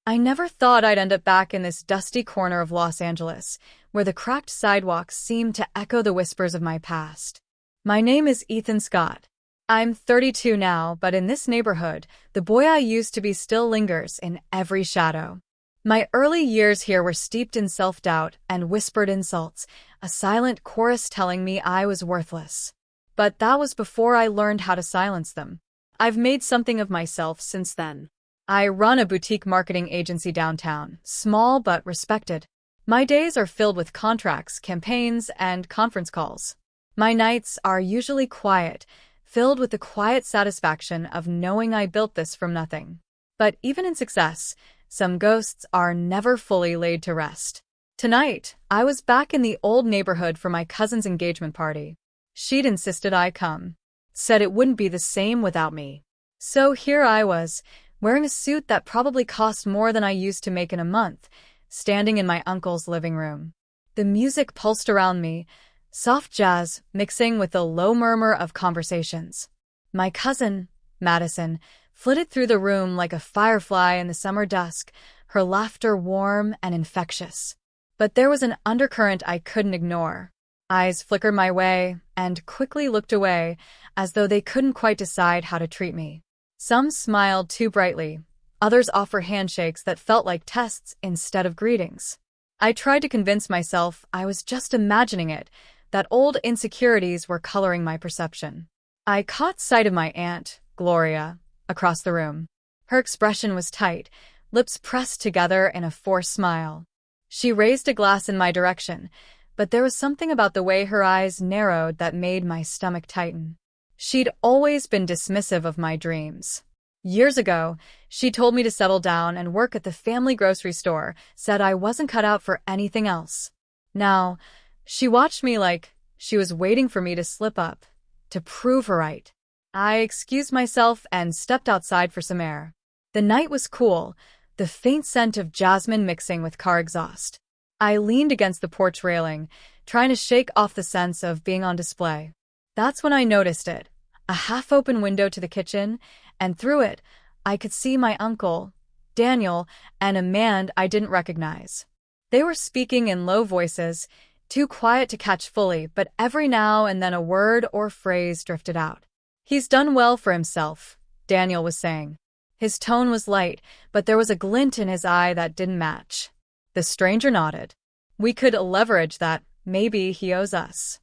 I never thought I'd end up back in this dusty corner of Los Angeles, where the cracked sidewalks seemed to echo the whispers of my past. My name is Ethan Scott. I'm 32 now, but in this neighborhood, the boy I used to be still lingers in every shadow. My early years here were steeped in self-doubt and whispered insults, a silent chorus telling me I was worthless. But that was before I learned how to silence them. I've made something of myself since then. I run a boutique marketing agency downtown, small but respected. My days are filled with contracts, campaigns, and conference calls. My nights are usually quiet, filled with the quiet satisfaction of knowing I built this from nothing. But even in success, some ghosts are never fully laid to rest. Tonight, I was back in the old neighborhood for my cousin's engagement party. She'd insisted I come. Said it wouldn't be the same without me. So here I was, wearing a suit that probably cost more than I used to make in a month, standing in my uncle's living room. The music pulsed around me, soft jazz mixing with the low murmur of conversations. My cousin, Madison, flitted through the room like a firefly in the summer dusk, her laughter warm and infectious. But there was an undercurrent I couldn't ignore. Eyes flickered my way and quickly looked away, as though they couldn't quite decide how to treat me. Some smiled too brightly, others offered handshakes that felt like tests instead of greetings. I tried to convince myself I was just imagining it, that old insecurities were coloring my perception. I caught sight of my aunt, Gloria, across the room. Her expression was tight, lips pressed together in a forced smile. She raised a glass in my direction, but there was something about the way her eyes narrowed that made my stomach tighten. She'd always been dismissive of my dreams. Years ago, she told me to settle down and work at the family grocery store, said I wasn't cut out for anything else. Now, she watched me like she was waiting for me to slip up, to prove her right. I excused myself and stepped outside for some air. The night was cool, the faint scent of jasmine mixing with car exhaust. I leaned against the porch railing, trying to shake off the sense of being on display. That's when I noticed it. A half-open window to the kitchen, and through it, I could see my uncle, Daniel, and a man I didn't recognize. They were speaking in low voices, too quiet to catch fully, but every now and then a word or phrase drifted out. "He's done well for himself," Daniel was saying. His tone was light, but there was a glint in his eye that didn't match. The stranger nodded. "We could leverage that. Maybe he owes us."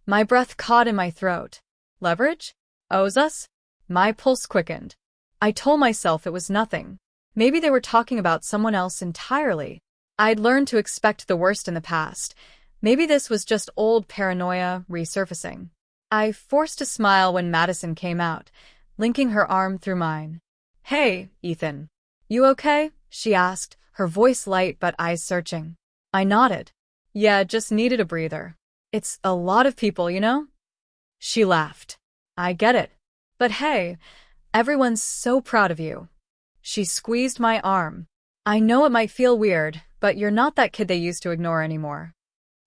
My breath caught in my throat. Leverage? Owes us? My pulse quickened. I told myself it was nothing. Maybe they were talking about someone else entirely. I'd learned to expect the worst in the past. Maybe this was just old paranoia resurfacing. I forced a smile when Madison came out, linking her arm through mine. "Hey, Ethan. You okay?" she asked, her voice light but eyes searching. I nodded. "Yeah, just needed a breather. It's a lot of people, you know?" She laughed. "I get it. But hey, everyone's so proud of you." She squeezed my arm. "I know it might feel weird, but you're not that kid they used to ignore anymore."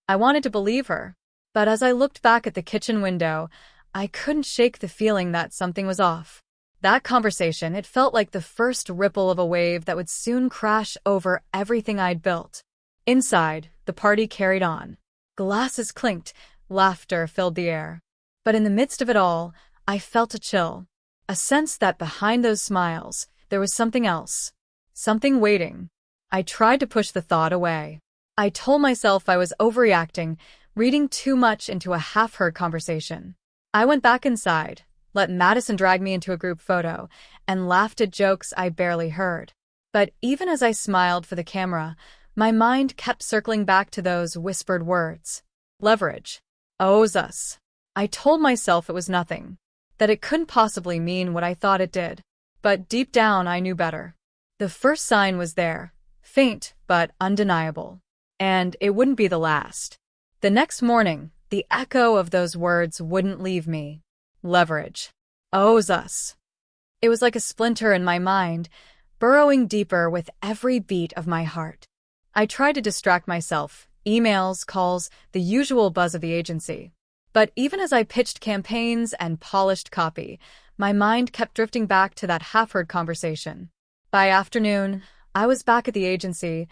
I wanted to believe her, but as I looked back at the kitchen window, I couldn't shake the feeling that something was off. That conversation, it felt like the first ripple of a wave that would soon crash over everything I'd built. Inside, the party carried on. Glasses clinked, laughter filled the air. But in the midst of it all, I felt a chill, a sense that behind those smiles, there was something else, something waiting. I tried to push the thought away. I told myself I was overreacting, reading too much into a half-heard conversation. I went back inside, let Madison drag me into a group photo, and laughed at jokes I barely heard. But even as I smiled for the camera, my mind kept circling back to those whispered words. Leverage. Owes us. I told myself it was nothing, that it couldn't possibly mean what I thought it did. But deep down I knew better. The first sign was there, faint but undeniable. And it wouldn't be the last. The next morning, the echo of those words wouldn't leave me. Leverage. Owes us. It was like a splinter in my mind, burrowing deeper with every beat of my heart. I tried to distract myself, emails, calls, the usual buzz of the agency. But even as I pitched campaigns and polished copy, my mind kept drifting back to that half-heard conversation. By afternoon, I was back at the agency,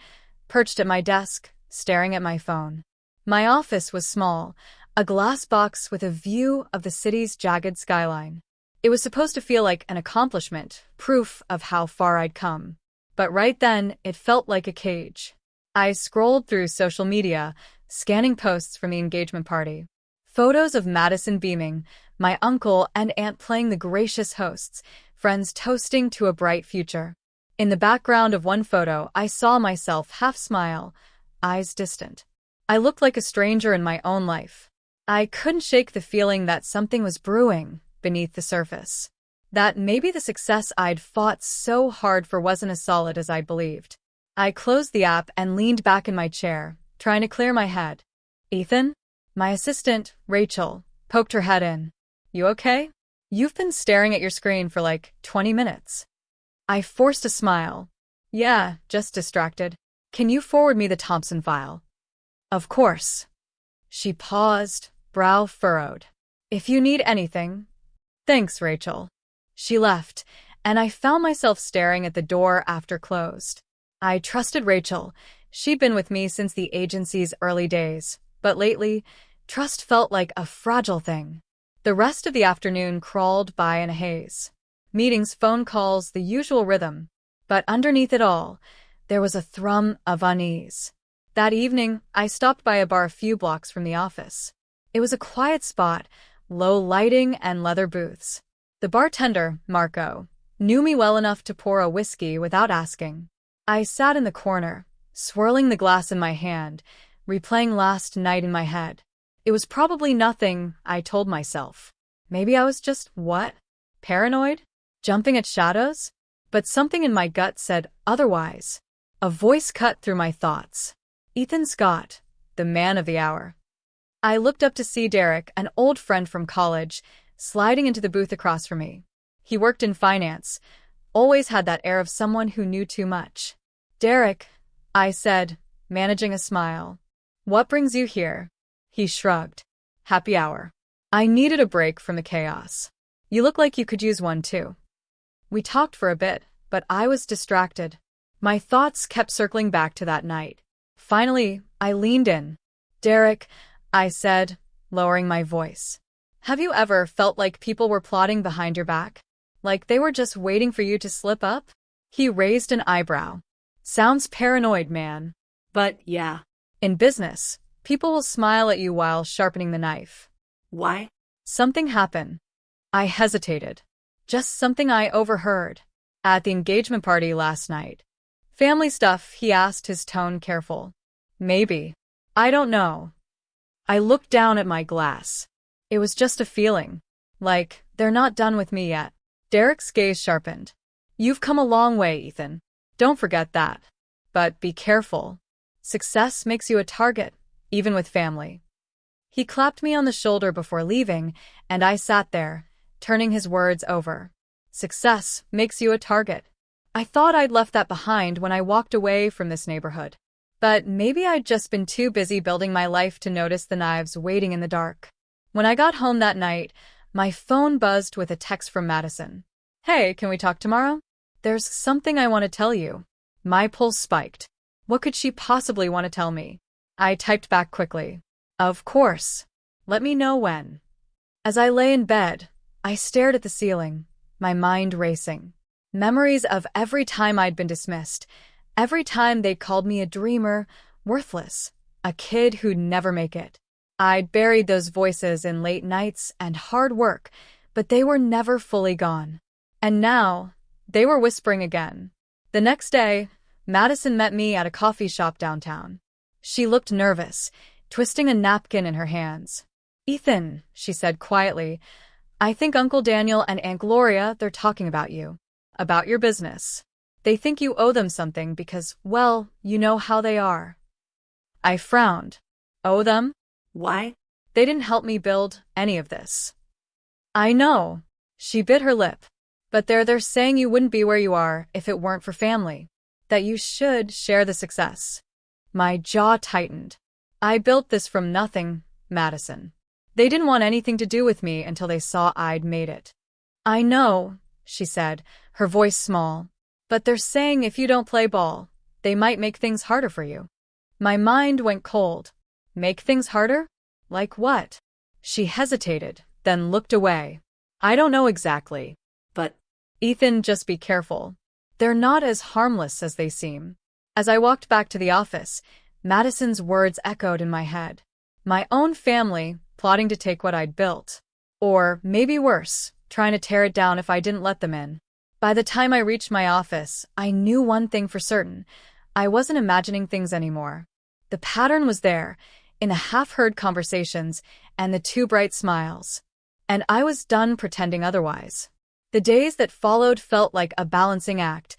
perched at my desk, staring at my phone. My office was small, a glass box with a view of the city's jagged skyline. It was supposed to feel like an accomplishment, proof of how far I'd come. But right then, it felt like a cage. I scrolled through social media, scanning posts from the engagement party. Photos of Madison beaming, my uncle and aunt playing the gracious hosts, friends toasting to a bright future. In the background of one photo, I saw myself half smile, eyes distant. I looked like a stranger in my own life. I couldn't shake the feeling that something was brewing beneath the surface. That maybe the success I'd fought so hard for wasn't as solid as I'd believed. I closed the app and leaned back in my chair, trying to clear my head. Ethan? My assistant, Rachel, poked her head in. You okay? You've been staring at your screen for like 20 minutes. I forced a smile. Yeah, just distracted. Can you forward me the Thompson file? Of course. She paused, brow furrowed. If you need anything. Thanks, Rachel. She left, and I found myself staring at the door after closed. I trusted Rachel. She'd been with me since the agency's early days, but lately, trust felt like a fragile thing. The rest of the afternoon crawled by in a haze. Meetings, phone calls, the usual rhythm. But underneath it all, there was a thrum of unease. That evening, I stopped by a bar a few blocks from the office. It was a quiet spot, low lighting and leather booths. The bartender, Marco, knew me well enough to pour a whiskey without asking. I sat in the corner, swirling the glass in my hand, replaying last night in my head. It was probably nothing, I told myself. Maybe I was just, what? Paranoid? Jumping at shadows? But something in my gut said otherwise. A voice cut through my thoughts. Ethan Scott, the man of the hour. I looked up to see Derek, an old friend from college, sliding into the booth across from me. He worked in finance, always had that air of someone who knew too much. Derek, I said, managing a smile. What brings you here? He shrugged. Happy hour. I needed a break from the chaos. You look like you could use one too. We talked for a bit, but I was distracted. My thoughts kept circling back to that night. Finally, I leaned in. Derek, I said, lowering my voice. Have you ever felt like people were plotting behind your back? Like they were just waiting for you to slip up? He raised an eyebrow. Sounds paranoid, man. But yeah. In business, people will smile at you while sharpening the knife. Why? Something happened. I hesitated. Just something I overheard. At the engagement party last night. Family stuff, he asked, his tone careful. Maybe. I don't know. I looked down at my glass. It was just a feeling. Like, they're not done with me yet. Derek's gaze sharpened. You've come a long way, Ethan. Don't forget that. But be careful. Success makes you a target, even with family. He clapped me on the shoulder before leaving, and I sat there, turning his words over. Success makes you a target. I thought I'd left that behind when I walked away from this neighborhood. But maybe I'd just been too busy building my life to notice the knives waiting in the dark. When I got home that night, my phone buzzed with a text from Madison. Hey, can we talk tomorrow? There's something I want to tell you. My pulse spiked. What could she possibly want to tell me? I typed back quickly. Of course. Let me know when. As I lay in bed, I stared at the ceiling, my mind racing. Memories of every time I'd been dismissed, every time they called me a dreamer, worthless, a kid who'd never make it. I'd buried those voices in late nights and hard work, but they were never fully gone. And now, they were whispering again. The next day, Madison met me at a coffee shop downtown. She looked nervous, twisting a napkin in her hands. Ethan, she said quietly, I think Uncle Daniel and Aunt Gloria, they're talking about you. About your business. They think you owe them something because, well, you know how they are. I frowned. Owe them? Why? They didn't help me build any of this. I know. She bit her lip. But they're saying you wouldn't be where you are if it weren't for family. That you should share the success. My jaw tightened. I built this from nothing, Madison. They didn't want anything to do with me until they saw I'd made it. I know, she said, her voice small. But they're saying if you don't play ball, they might make things harder for you. My mind went cold. Make things harder? Like what? She hesitated, then looked away. I don't know exactly. But, Ethan, just be careful. They're not as harmless as they seem. As I walked back to the office, Madison's words echoed in my head. My own family, plotting to take what I'd built. Or, maybe worse, trying to tear it down if I didn't let them in. By the time I reached my office, I knew one thing for certain. I wasn't imagining things anymore. The pattern was there, in the half-heard conversations and the two bright smiles. And I was done pretending otherwise. The days that followed felt like a balancing act,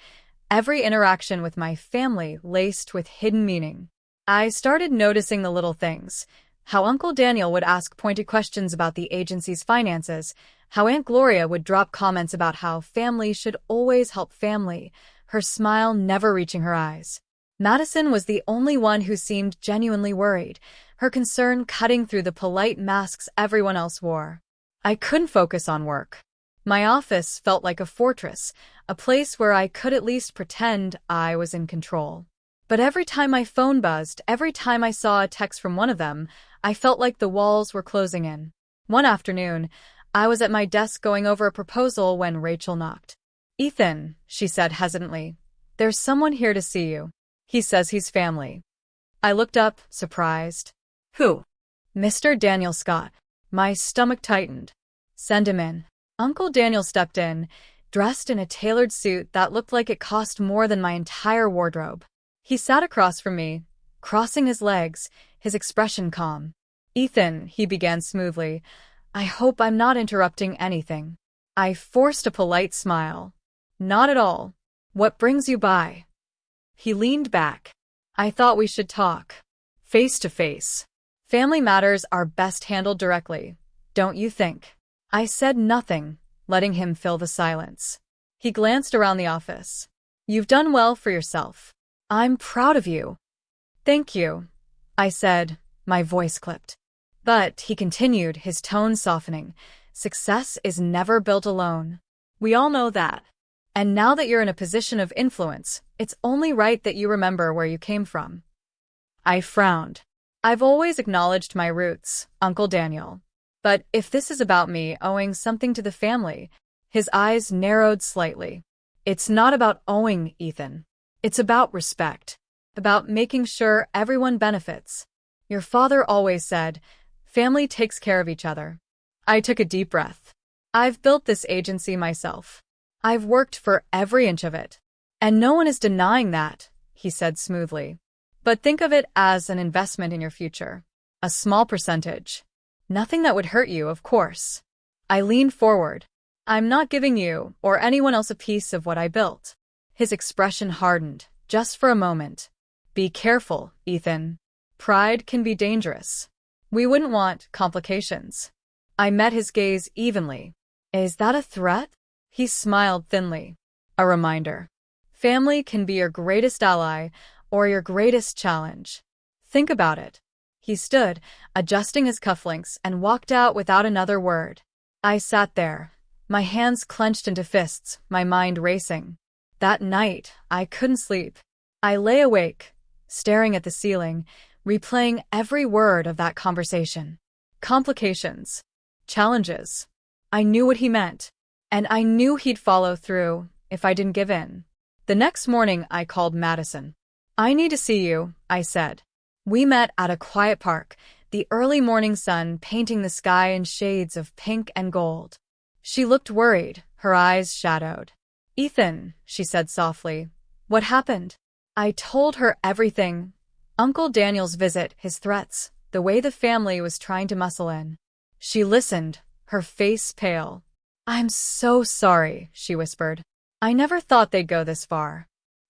every interaction with my family laced with hidden meaning. I started noticing the little things. How Uncle Daniel would ask pointed questions about the agency's finances, how Aunt Gloria would drop comments about how family should always help family, her smile never reaching her eyes. Madison was the only one who seemed genuinely worried, her concern cutting through the polite masks everyone else wore. I couldn't focus on work. My office felt like a fortress, a place where I could at least pretend I was in control. But every time my phone buzzed, every time I saw a text from one of them, I felt like the walls were closing in. One afternoon, I was at my desk going over a proposal when Rachel knocked. "Ethan," she said hesitantly, "there's someone here to see you. He says he's family." I looked up, surprised. "Who?" "Mr. Daniel Scott." My stomach tightened. "Send him in." Uncle Daniel stepped in, dressed in a tailored suit that looked like it cost more than my entire wardrobe. He sat across from me, crossing his legs, his expression calm. "Ethan," he began smoothly, "I hope I'm not interrupting anything." I forced a polite smile. "Not at all. What brings you by?" He leaned back. "I thought we should talk. Face to face. Family matters are best handled directly, don't you think?" I said nothing, letting him fill the silence. He glanced around the office. "You've done well for yourself. I'm proud of you." "Thank you," I said, my voice clipped. But, he continued, his tone softening, "success is never built alone. We all know that. And now that you're in a position of influence, it's only right that you remember where you came from." I frowned. "I've always acknowledged my roots, Uncle Daniel. But if this is about me owing something to the family," his eyes narrowed slightly. "It's not about owing, Ethan. It's about respect. About making sure everyone benefits. Your father always said, family takes care of each other." I took a deep breath. "I've built this agency myself. I've worked for every inch of it. And no one is denying that," he said smoothly. "But think of it as an investment in your future. A small percentage. Nothing that would hurt you, of course." I leaned forward. "I'm not giving you or anyone else a piece of what I built." His expression hardened, just for a moment. "Be careful, Ethan. Pride can be dangerous. We wouldn't want complications." I met his gaze evenly. "Is that a threat?" He smiled thinly. "A reminder. Family can be your greatest ally or your greatest challenge. Think about it." He stood, adjusting his cufflinks, and walked out without another word. I sat there, my hands clenched into fists, my mind racing. That night, I couldn't sleep. I lay awake, staring at the ceiling, replaying every word of that conversation. Complications. Challenges. I knew what he meant, and I knew he'd follow through if I didn't give in. The next morning, I called Madison. "I need to see you," I said. We met at a quiet park, the early morning sun painting the sky in shades of pink and gold. She looked worried, her eyes shadowed. "Ethan," she said softly, "what happened?" I told her everything. Uncle Daniel's visit, his threats, the way the family was trying to muscle in. She listened, her face pale. "I'm so sorry," she whispered. "I never thought they'd go this far."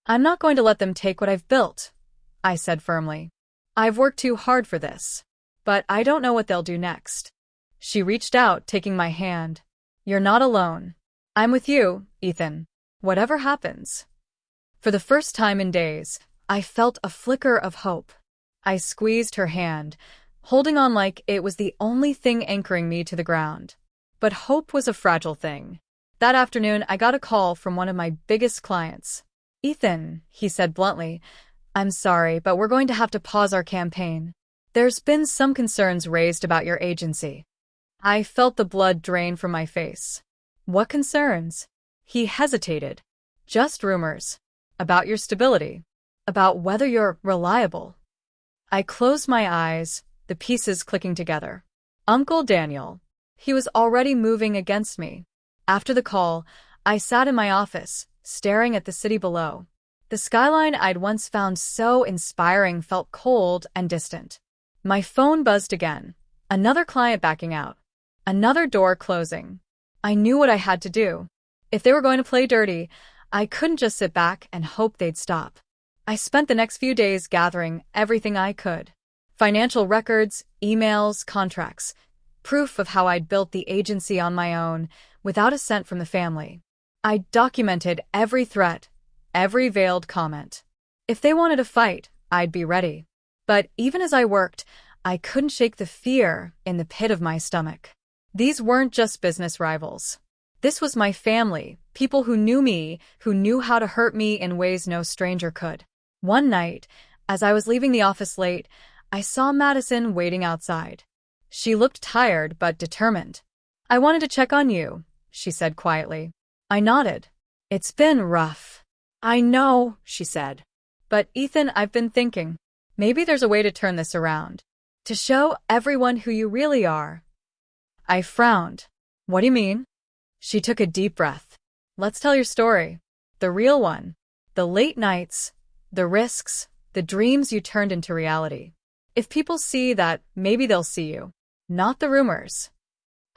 "I'm not going to let them take what I've built," I said firmly. "I've worked too hard for this. But I don't know what they'll do next." She reached out, taking my hand. "You're not alone. I'm with you, Ethan. Whatever happens." For the first time in days, I felt a flicker of hope. I squeezed her hand, holding on like it was the only thing anchoring me to the ground. But hope was a fragile thing. That afternoon, I got a call from one of my biggest clients. Ethan, he said bluntly, I'm sorry, but we're going to have to pause our campaign. There's been some concerns raised about your agency. I felt the blood drain from my face. What concerns? He hesitated. Just rumors. About your stability. About whether you're reliable. I closed my eyes, the pieces clicking together. Uncle Daniel. He was already moving against me. After the call, I sat in my office, staring at the city below. The skyline I'd once found so inspiring felt cold and distant. My phone buzzed again. Another client backing out. Another door closing. I knew what I had to do. If they were going to play dirty, I couldn't just sit back and hope they'd stop. I spent the next few days gathering everything I could. Financial records, emails, contracts. Proof of how I'd built the agency on my own, without a cent from the family. I documented every threat, every veiled comment. If they wanted a fight, I'd be ready. But even as I worked, I couldn't shake the fear in the pit of my stomach. These weren't just business rivals. This was my family, people who knew me, who knew how to hurt me in ways no stranger could. One night, as I was leaving the office late, I saw Madison waiting outside. She looked tired but determined. I wanted to check on you, she said quietly. I nodded. It's been rough. I know, she said. But Ethan, I've been thinking. Maybe there's a way to turn this around. To show everyone who you really are. I frowned. What do you mean? She took a deep breath. Let's tell your story. The real one. The late nights, the risks, the dreams you turned into reality. If people see that, maybe they'll see you. Not the rumors.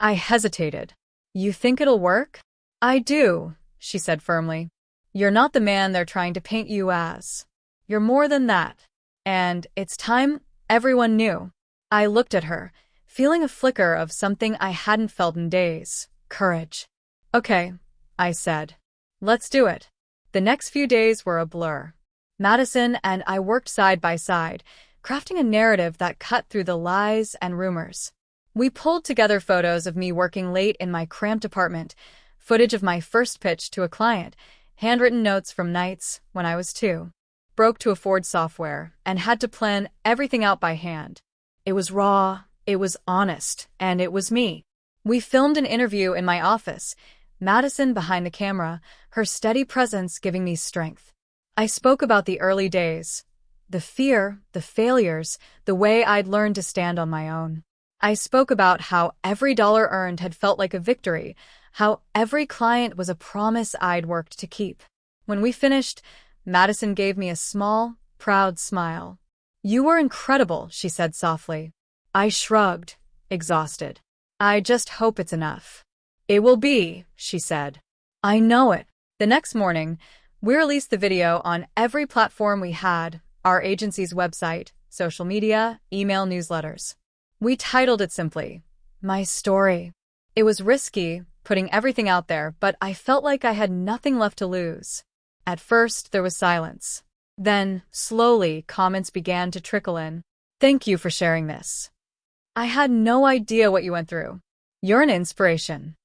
I hesitated. You think it'll work? I do, she said firmly. You're not the man they're trying to paint you as. You're more than that. And it's time everyone knew. I looked at her, feeling a flicker of something I hadn't felt in days. Courage. Okay, I said. Let's do it. The next few days were a blur. Madison and I worked side by side, crafting a narrative that cut through the lies and rumors. We pulled together photos of me working late in my cramped apartment, footage of my first pitch to a client, handwritten notes from nights when I was 2. Broke to afford software and had to plan everything out by hand. It was raw, it was honest, and it was me. We filmed an interview in my office, Madison behind the camera, her steady presence giving me strength. I spoke about the early days, the fear, the failures, the way I'd learned to stand on my own. I spoke about how every dollar earned had felt like a victory, how every client was a promise I'd worked to keep. When we finished, Madison gave me a small, proud smile. You were incredible, she said softly. I shrugged, exhausted. I just hope it's enough. It will be, she said. I know it. The next morning, we released the video on every platform we had, our agency's website, social media, email newsletters. We titled it simply, My Story. It was risky, putting everything out there, but I felt like I had nothing left to lose. At first, there was silence. Then, slowly, comments began to trickle in. Thank you for sharing this. I had no idea what you went through. You're an inspiration.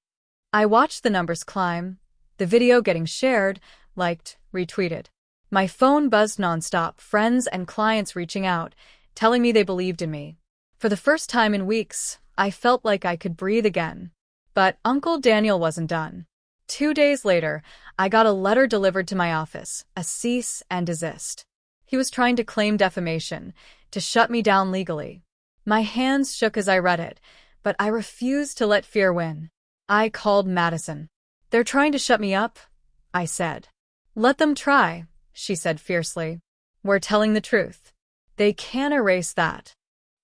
I watched the numbers climb, the video getting shared, liked, retweeted. My phone buzzed nonstop, friends and clients reaching out, telling me they believed in me. For the first time in weeks, I felt like I could breathe again. But Uncle Daniel wasn't done. 2 days later, I got a letter delivered to my office, a cease and desist. He was trying to claim defamation, to shut me down legally. My hands shook as I read it, but I refused to let fear win. I called Madison. They're trying to shut me up, I said. Let them try, she said fiercely. We're telling the truth. They can't erase that.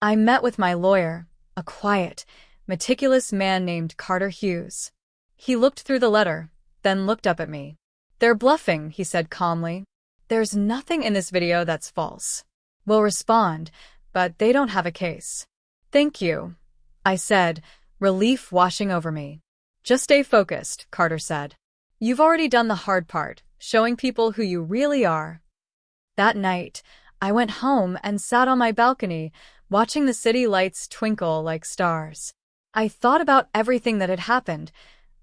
I met with my lawyer, a quiet, meticulous man named Carter Hughes. He looked through the letter, then looked up at me. They're bluffing, he said calmly. There's nothing in this video that's false. We'll respond, but they don't have a case. Thank you, I said, relief washing over me. Just stay focused, Carter said. You've already done the hard part, showing people who you really are. That night, I went home and sat on my balcony, watching the city lights twinkle like stars. I thought about everything that had happened,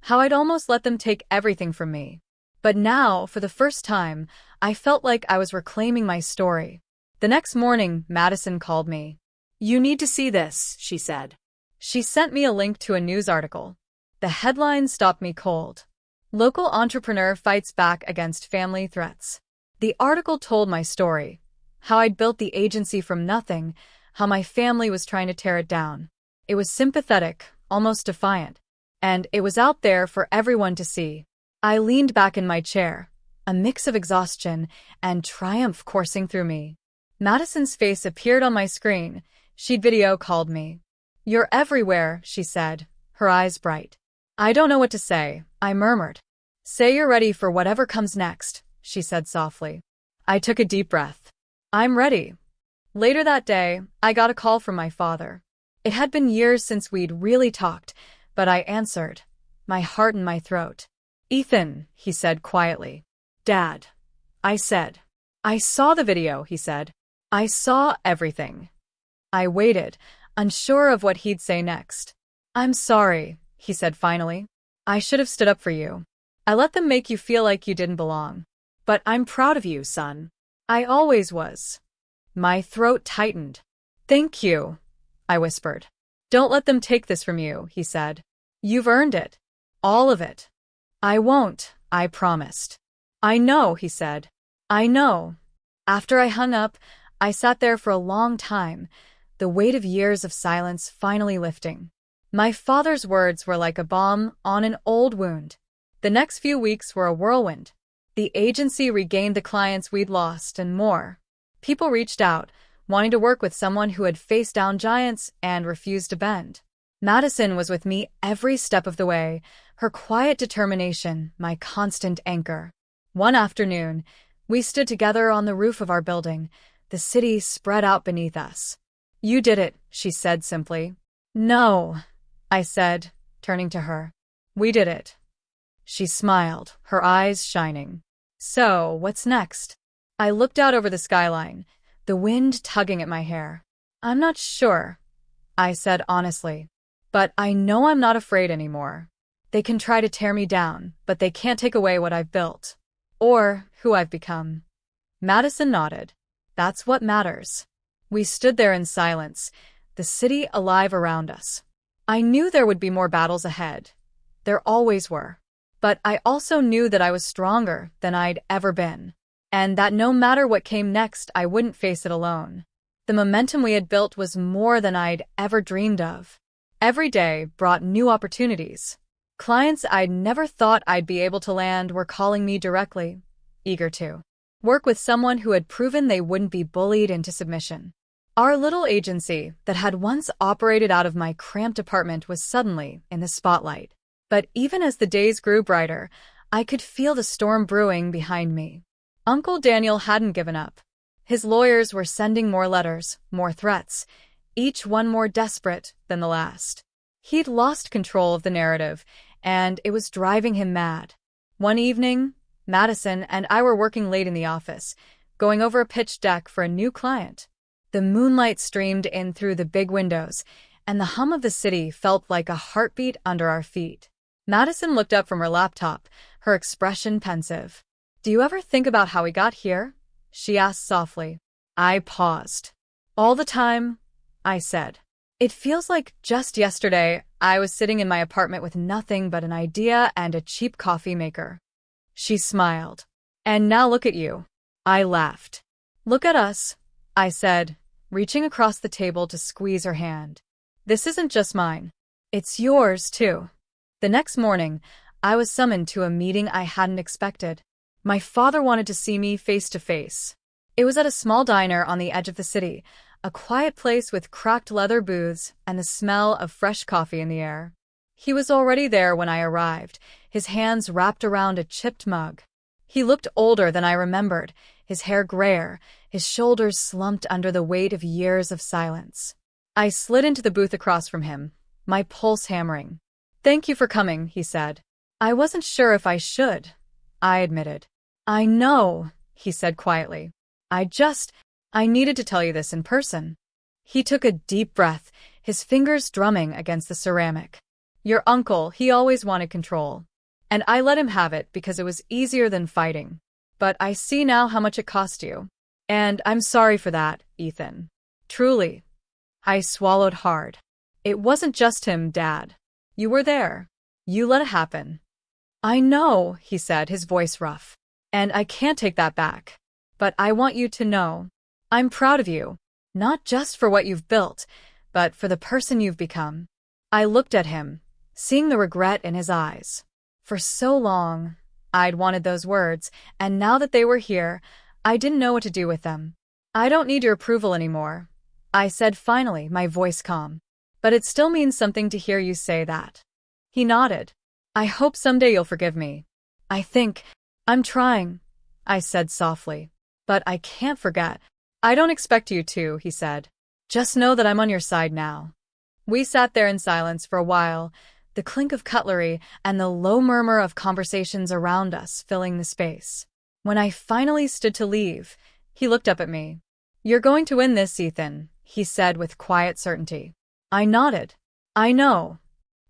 how I'd almost let them take everything from me. But now, for the first time, I felt like I was reclaiming my story. The next morning, Madison called me. "You need to see this," she said. She sent me a link to a news article. The headline stopped me cold. Local entrepreneur fights back against family threats. The article told my story. How I'd built the agency from nothing, how my family was trying to tear it down. It was sympathetic, almost defiant. And it was out there for everyone to see. I leaned back in my chair, a mix of exhaustion and triumph coursing through me. Madison's face appeared on my screen. She'd video called me. "You're everywhere," she said, her eyes bright. "I don't know what to say," I murmured. "Say you're ready for whatever comes next," she said softly. I took a deep breath. "I'm ready." Later that day, I got a call from my father. It had been years since we'd really talked, but I answered, my heart in my throat. "Ethan," he said quietly. "Dad," I said. "I saw the video," he said. "I saw everything." I waited, unsure of what he'd say next. "I'm sorry," he said finally. "I should have stood up for you. I let them make you feel like you didn't belong. But I'm proud of you, son." I always was. My throat tightened. "Thank you," I whispered. "Don't let them take this from you," he said. "You've earned it. All of it." "I won't," I promised. "I know," he said. "I know." After I hung up, I sat there for a long time, the weight of years of silence finally lifting. My father's words were like a balm on an old wound. The next few weeks were a whirlwind. The agency regained the clients we'd lost and more. People reached out, wanting to work with someone who had faced down giants and refused to bend. Madison was with me every step of the way, her quiet determination my constant anchor. One afternoon, we stood together on the roof of our building, the city spread out beneath us. "You did it," she said simply. "No," I said, turning to her. "We did it." She smiled, her eyes shining. "So, what's next?" I looked out over the skyline, the wind tugging at my hair. "I'm not sure," I said honestly. "But I know I'm not afraid anymore. They can try to tear me down, but they can't take away what I've built. Or who I've become." Madison nodded. "That's what matters." We stood there in silence, the city alive around us. I knew there would be more battles ahead. There always were. But I also knew that I was stronger than I'd ever been, and that no matter what came next, I wouldn't face it alone. The momentum we had built was more than I'd ever dreamed of. Every day brought new opportunities. Clients I'd never thought I'd be able to land were calling me directly, eager to work with someone who had proven they wouldn't be bullied into submission. Our little agency that had once operated out of my cramped apartment was suddenly in the spotlight. But even as the days grew brighter, I could feel the storm brewing behind me. Uncle Daniel hadn't given up. His lawyers were sending more letters, more threats, each one more desperate than the last. He'd lost control of the narrative, and it was driving him mad. One evening, Madison and I were working late in the office, going over a pitch deck for a new client. The moonlight streamed in through the big windows, and the hum of the city felt like a heartbeat under our feet. Madison looked up from her laptop, her expression pensive. "Do you ever think about how we got here?" she asked softly. I paused. "All the time," I said. "It feels like just yesterday I was sitting in my apartment with nothing but an idea and a cheap coffee maker." She smiled. "And now look at you." I laughed. "Look at us," I said, reaching across the table to squeeze her hand. "This isn't just mine. It's yours, too." The next morning, I was summoned to a meeting I hadn't expected. My father wanted to see me face to face. It was at a small diner on the edge of the city, a quiet place with cracked leather booths and the smell of fresh coffee in the air. He was already there when I arrived, his hands wrapped around a chipped mug. He looked older than I remembered, his hair grayer, his shoulders slumped under the weight of years of silence. I slid into the booth across from him, my pulse hammering. "Thank you for coming," he said. "I wasn't sure if I should," I admitted. "I know," he said quietly. I needed to tell you this in person." He took a deep breath, his fingers drumming against the ceramic. "Your uncle, he always wanted control. And I let him have it because it was easier than fighting. but I see now how much it cost you. And I'm sorry for that, Ethan. Truly. I swallowed hard. It wasn't just him, Dad. You were there. You let it happen. I know, he said, his voice rough. And I can't take that back. But I want you to know. I'm proud of you. Not just for what you've built, but for the person you've become. I looked at him, seeing the regret in his eyes. For so long, I'd wanted those words, and now that they were here, I didn't know what to do with them. I don't need your approval anymore, I said finally, my voice calm. But it still means something to hear you say that. He nodded. I hope someday you'll forgive me. I'm trying, I said softly. But I can't forget. I don't expect you to, he said. Just know that I'm on your side now. We sat there in silence for a while, the clink of cutlery and the low murmur of conversations around us filling the space. When I finally stood to leave, he looked up at me. You're going to win this, Ethan, he said with quiet certainty. I nodded. I know.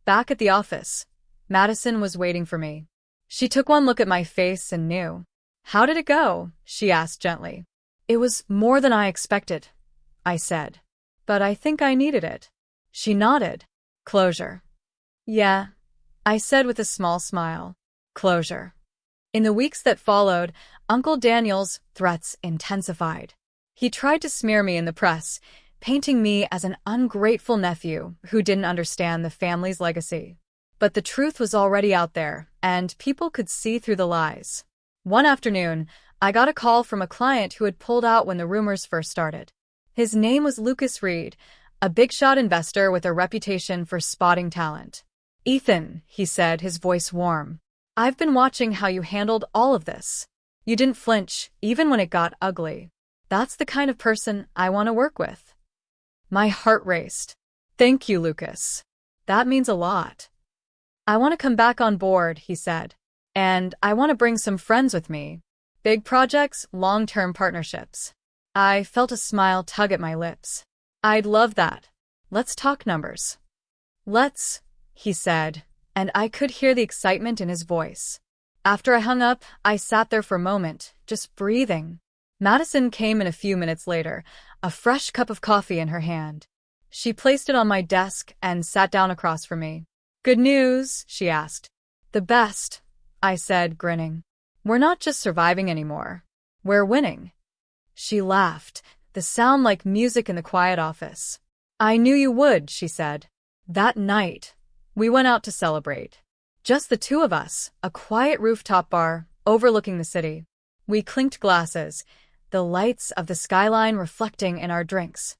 Back at the office, Madison was waiting for me. She took one look at my face and knew. How did it go? She asked gently. It was more than I expected, I said. But I think I needed it. She nodded. Closure. Yeah, I said with a small smile. Closure. In the weeks that followed, Uncle Daniel's threats intensified. He tried to smear me in the press, painting me as an ungrateful nephew who didn't understand the family's legacy. But the truth was already out there, and people could see through the lies. One afternoon, I got a call from a client who had pulled out when the rumors first started. His name was Lucas Reed, a big-shot investor with a reputation for spotting talent. Ethan, he said, his voice warm. I've been watching how you handled all of this. You didn't flinch, even when it got ugly. That's the kind of person I want to work with. My heart raced. Thank you, Lucas. That means a lot. I want to come back on board, he said. And I want to bring some friends with me. Big projects, long-term partnerships. I felt a smile tug at my lips. I'd love that. Let's talk numbers. Let's, he said, and I could hear the excitement in his voice. After I hung up, I sat there for a moment, just breathing. Madison came in a few minutes later, a fresh cup of coffee in her hand. She placed it on my desk and sat down across from me. Good news, she asked. The best, I said, grinning. We're not just surviving anymore. We're winning. She laughed, the sound like music in the quiet office. I knew you would, she said. That night, we went out to celebrate. Just the two of us, a quiet rooftop bar overlooking the city. We clinked glasses, the lights of the skyline reflecting in our drinks.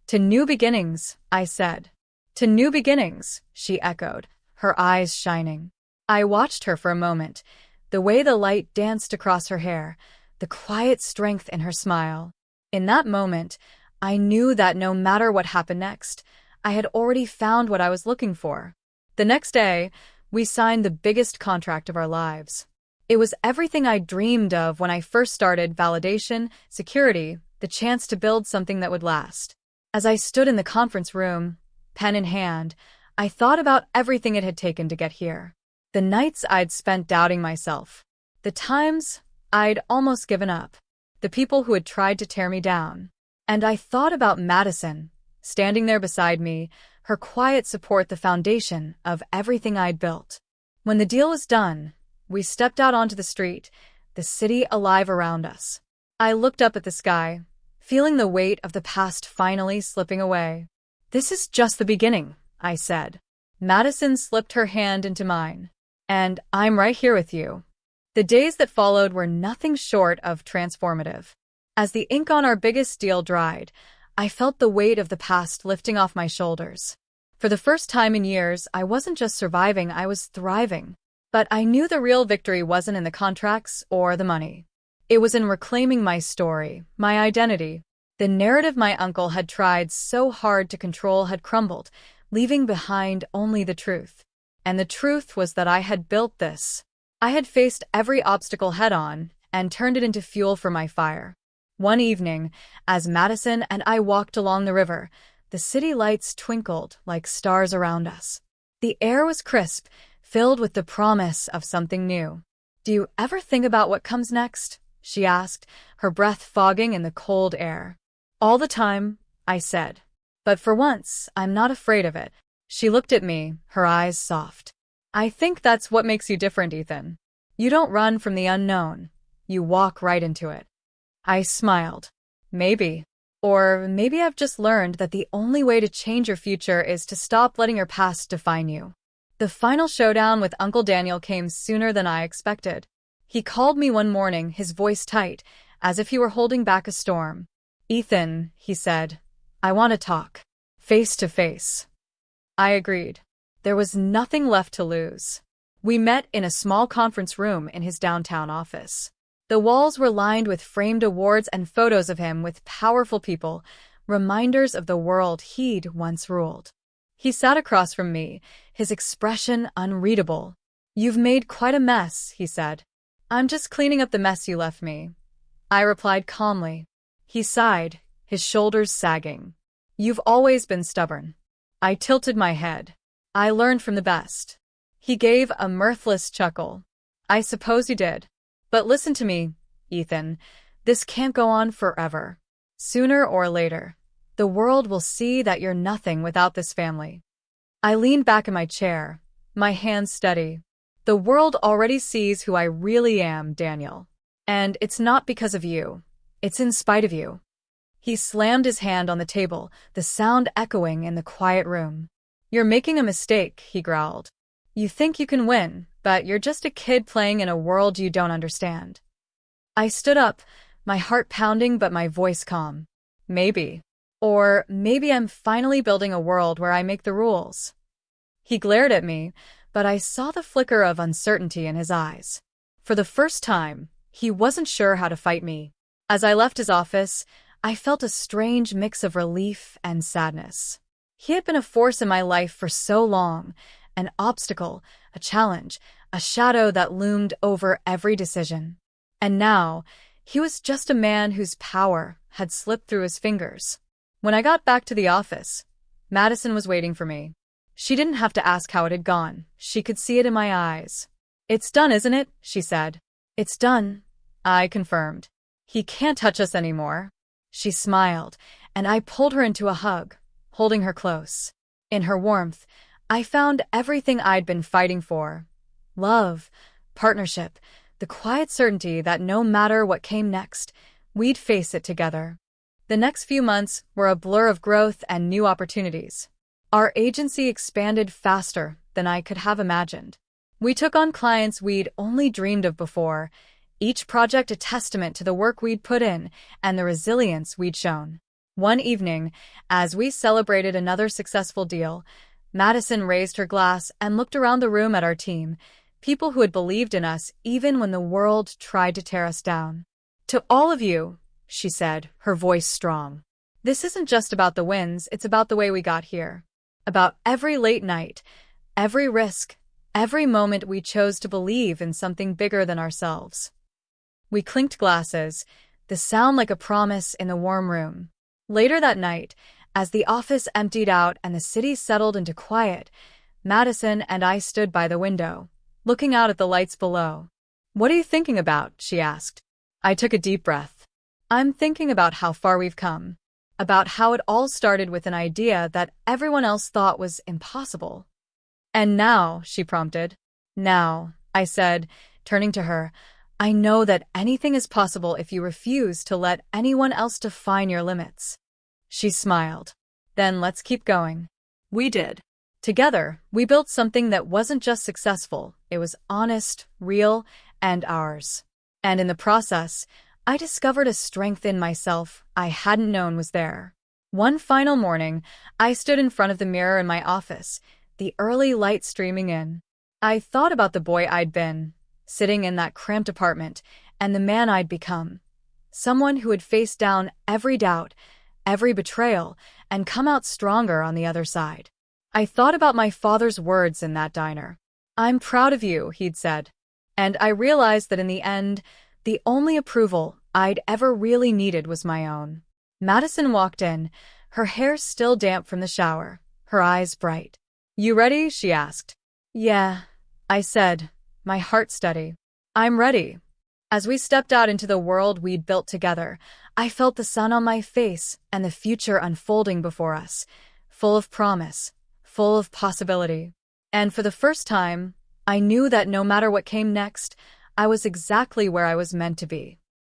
To new beginnings, I said. To new beginnings, she echoed, her eyes shining. I watched her for a moment, the way the light danced across her hair, the quiet strength in her smile. In that moment, I knew that no matter what happened next, I had already found what I was looking for. The next day, we signed the biggest contract of our lives. It was everything I dreamed of when I first started: validation, security, the chance to build something that would last. As I stood in the conference room, pen in hand, I thought about everything it had taken to get here. The nights I'd spent doubting myself. The times I'd almost given up. The people who had tried to tear me down. And I thought about Madison, standing there beside me, her quiet support the foundation of everything I'd built. When the deal was done, we stepped out onto the street, the city alive around us. I looked up at the sky, feeling the weight of the past finally slipping away. This is just the beginning, I said. Madison slipped her hand into mine. And I'm right here with you. The days that followed were nothing short of transformative. As the ink on our biggest deal dried, I felt the weight of the past lifting off my shoulders. For the first time in years, I wasn't just surviving, I was thriving. But I knew the real victory wasn't in the contracts or the money. It was in reclaiming my story, my identity. The narrative my uncle had tried so hard to control had crumbled, leaving behind only the truth. And the truth was that I had built this. I had faced every obstacle head-on and turned it into fuel for my fire. One evening, as Madison and I walked along the river, the city lights twinkled like stars around us. The air was crisp, filled with the promise of something new. Do you ever think about what comes next? she asked, her breath fogging in the cold air. All the time, I said. But for once, I'm not afraid of it. She looked at me, her eyes soft. I think that's what makes you different, Ethan. You don't run from the unknown. You walk right into it. I smiled. Maybe. Or maybe I've just learned that the only way to change your future is to stop letting your past define you. The final showdown with Uncle Daniel came sooner than I expected. He called me one morning, his voice tight, as if he were holding back a storm. Ethan, he said, I want to talk. Face to face. I agreed. There was nothing left to lose. We met in a small conference room in his downtown office. The walls were lined with framed awards and photos of him with powerful people, reminders of the world he'd once ruled. He sat across from me, his expression unreadable. You've made quite a mess, he said. I'm just cleaning up the mess you left me. I replied calmly. He sighed, his shoulders sagging. You've always been stubborn. I tilted my head. I learned from the best. He gave a mirthless chuckle. I suppose you did. But listen to me, Ethan. This can't go on forever. Sooner or later, the world will see that you're nothing without this family. I leaned back in my chair, my hands steady. The world already sees who I really am, Daniel. And it's not because of you. It's in spite of you. He slammed his hand on the table, the sound echoing in the quiet room. You're making a mistake, he growled. You think you can win, but you're just a kid playing in a world you don't understand. I stood up, my heart pounding but my voice calm. Maybe. Or maybe I'm finally building a world where I make the rules. He glared at me, but I saw the flicker of uncertainty in his eyes. For the first time, he wasn't sure how to fight me. As I left his office, I felt a strange mix of relief and sadness. He had been a force in my life for so long, an obstacle, a challenge, a shadow that loomed over every decision. And now, he was just a man whose power had slipped through his fingers. When I got back to the office, Madison was waiting for me. She didn't have to ask how it had gone. She could see it in my eyes. It's done, isn't it? She said. It's done, I confirmed. He can't touch us anymore. She smiled, and I pulled her into a hug, holding her close. In her warmth, I found everything I'd been fighting for. Love, partnership, the quiet certainty that no matter what came next, we'd face it together. The next few months were a blur of growth and new opportunities. Our agency expanded faster than I could have imagined. We took on clients we'd only dreamed of before, each project a testament to the work we'd put in and the resilience we'd shown. One evening, as we celebrated another successful deal, Madison raised her glass and looked around the room at our team, people who had believed in us even when the world tried to tear us down. To all of you, she said, her voice strong. This isn't just about the wins, it's about the way we got here. About every late night, every risk, every moment we chose to believe in something bigger than ourselves. We clinked glasses, the sound like a promise in the warm room. Later that night, as the office emptied out and the city settled into quiet, Madison and I stood by the window, looking out at the lights below. What are you thinking about? She asked. I took a deep breath. I'm thinking about how far we've come, about how it all started with an idea that everyone else thought was impossible. And now, she prompted. Now, I said, turning to her, I know that anything is possible if you refuse to let anyone else define your limits. She smiled. Then let's keep going. We did. Together, we built something that wasn't just successful, it was honest, real, and ours. And in the process, I discovered a strength in myself I hadn't known was there. One final morning, I stood in front of the mirror in my office, the early light streaming in. I thought about the boy I'd been, sitting in that cramped apartment, and the man I'd become. Someone who had faced down every doubt, every betrayal, and come out stronger on the other side. I thought about my father's words in that diner. I'm proud of you, he'd said. And I realized that in the end, the only approval I'd ever really needed was my own. Madison walked in, her hair still damp from the shower, her eyes bright. You ready? She asked. Yeah, I said, my heart steady. I'm ready. As we stepped out into the world we'd built together, I felt the sun on my face and the future unfolding before us, full of promise, full of possibility. And for the first time, I knew that no matter what came next, I was exactly where I was meant to be.